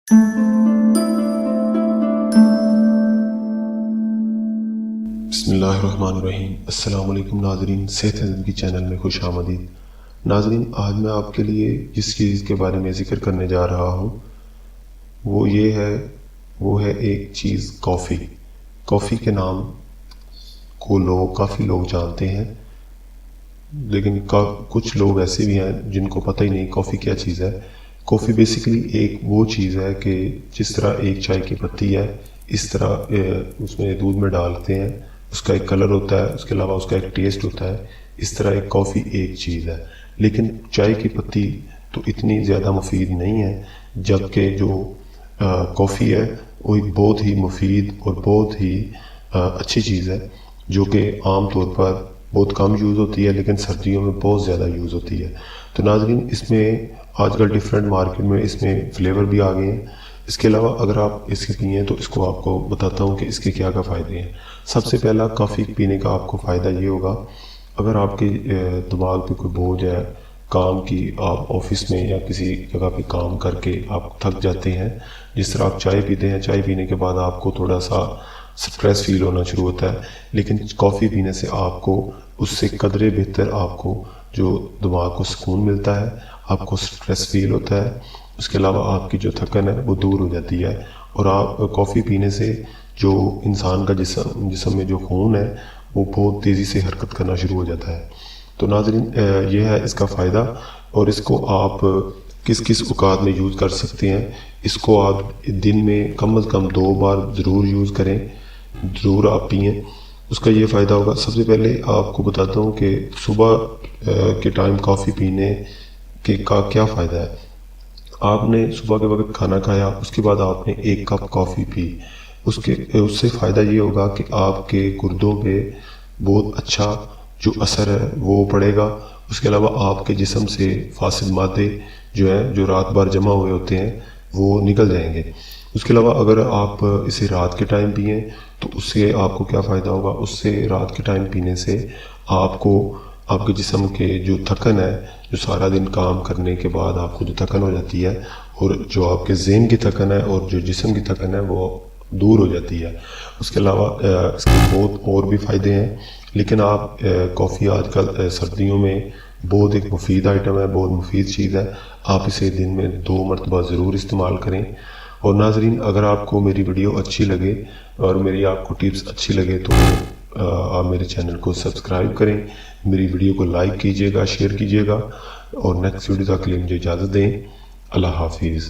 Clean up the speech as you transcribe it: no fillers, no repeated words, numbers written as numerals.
बिस्मिल्लाहिर्रहमानिर्रहीम। अस्सलाम वालेकुम नाज़रीन, सेहत ज़िंदगी चैनल में खुश आमदीद। नाज़रीन, आज मैं आपके लिए जिस चीज़ के बारे में ज़िक्र करने जा रहा हूँ वो है एक चीज़ कॉफ़ी। कॉफ़ी के नाम को काफ़ी लोग जानते हैं, लेकिन कुछ लोग ऐसे भी हैं जिनको पता ही नहीं कॉफ़ी क्या चीज़ है। कॉफ़ी बेसिकली एक वो चीज़ है कि जिस तरह एक चाय की पत्ती है, इस तरह उसमें दूध में डालते हैं, उसका एक कलर होता है, उसके अलावा उसका एक टेस्ट होता है। इस तरह एक कॉफ़ी एक चीज़ है, लेकिन चाय की पत्ती तो इतनी ज़्यादा मुफीद नहीं है, जबकि जो कॉफ़ी है वो एक बहुत ही मुफीद और बहुत ही अच्छी चीज़ है, जो कि आम तौर पर बहुत कम यूज़ होती है, लेकिन सर्दियों में बहुत ज़्यादा यूज़ होती है। तो नाज़रीन, इसमें आजकल डिफरेंट मार्केट में इसमें फ्लेवर भी आ गए हैं। इसके अलावा अगर आप इसके पिए तो इसको आपको बताता हूँ कि इसके क्या क्या फ़ायदे हैं। सबसे पहला, कॉफ़ी पीने का आपको फ़ायदा ये होगा, अगर आपके दिमाग पे कोई बोझ है काम की, आप ऑफिस में या किसी जगह पे काम करके आप थक जाते हैं, जिस तरह आप चाय पीते हैं, चाय पीने के बाद आपको थोड़ा सा स्ट्रेस फील होना शुरू होता है, लेकिन कॉफ़ी पीने से आपको उससे कदरे बेहतर आपको जो दिमाग को सुकून मिलता है, आपको स्ट्रेस फील होता है। उसके अलावा आपकी जो थकन है वो दूर हो जाती है, और आप कॉफ़ी पीने से जो इंसान का जिस्म में जो खून है वो बहुत तेज़ी से हरकत करना शुरू हो जाता है। तो नाज़रीन, ये है इसका फ़ायदा, और इसको आप किस किस औकात में यूज़ कर सकते हैं। इसको आप दिन में कम से कम 2 बार ज़रूर यूज़ करें, ज़रूर आप पिएँ। उसका ये फ़ायदा होगा, सबसे पहले आपको बताता हूँ कि सुबह के टाइम कॉफ़ी पीने के का क्या फ़ायदा है। आपने सुबह के वक्त खाना खाया, उसके बाद आपने 1 कप कॉफ़ी पी, उससे फ़ायदा ये होगा कि आपके गुर्दों पे बहुत अच्छा जो असर है वो पड़ेगा। उसके अलावा आपके जिस्म से फासिद मादे जो रात भर जमा हुए होते हैं वो निकल जाएंगे। उसके अलावा अगर आप इसे रात के टाइम पिएँ तो उससे आपको क्या फ़ायदा होगा, उससे रात के टाइम पीने से आपको आपके जिस्म के जो थकन है, जो सारा दिन काम करने के बाद आपको जो थकन हो जाती है, और जो आपके ज़हन की थकन है और जो जिस्म की थकन है वो दूर हो जाती है। उसके अलावा इसके बहुत और भी फ़ायदे हैं, लेकिन आप कॉफ़ी आजकल सर्दियों में बहुत एक मुफीद आइटम है, बहुत मुफीद चीज़ है। आप इसे दिन में 2 मरतबा ज़रूर इस्तेमाल करें। और नाज़रीन, अगर आपको मेरी वीडियो अच्छी लगे और मेरी आपको टिप्स अच्छी लगे तो आप मेरे चैनल को सब्सक्राइब करें, मेरी वीडियो को लाइक कीजिएगा, शेयर कीजिएगा, और नेक्स्ट वीडियो तक के लिए मुझे इजाज़त दें। अल्लाह हाफिज़।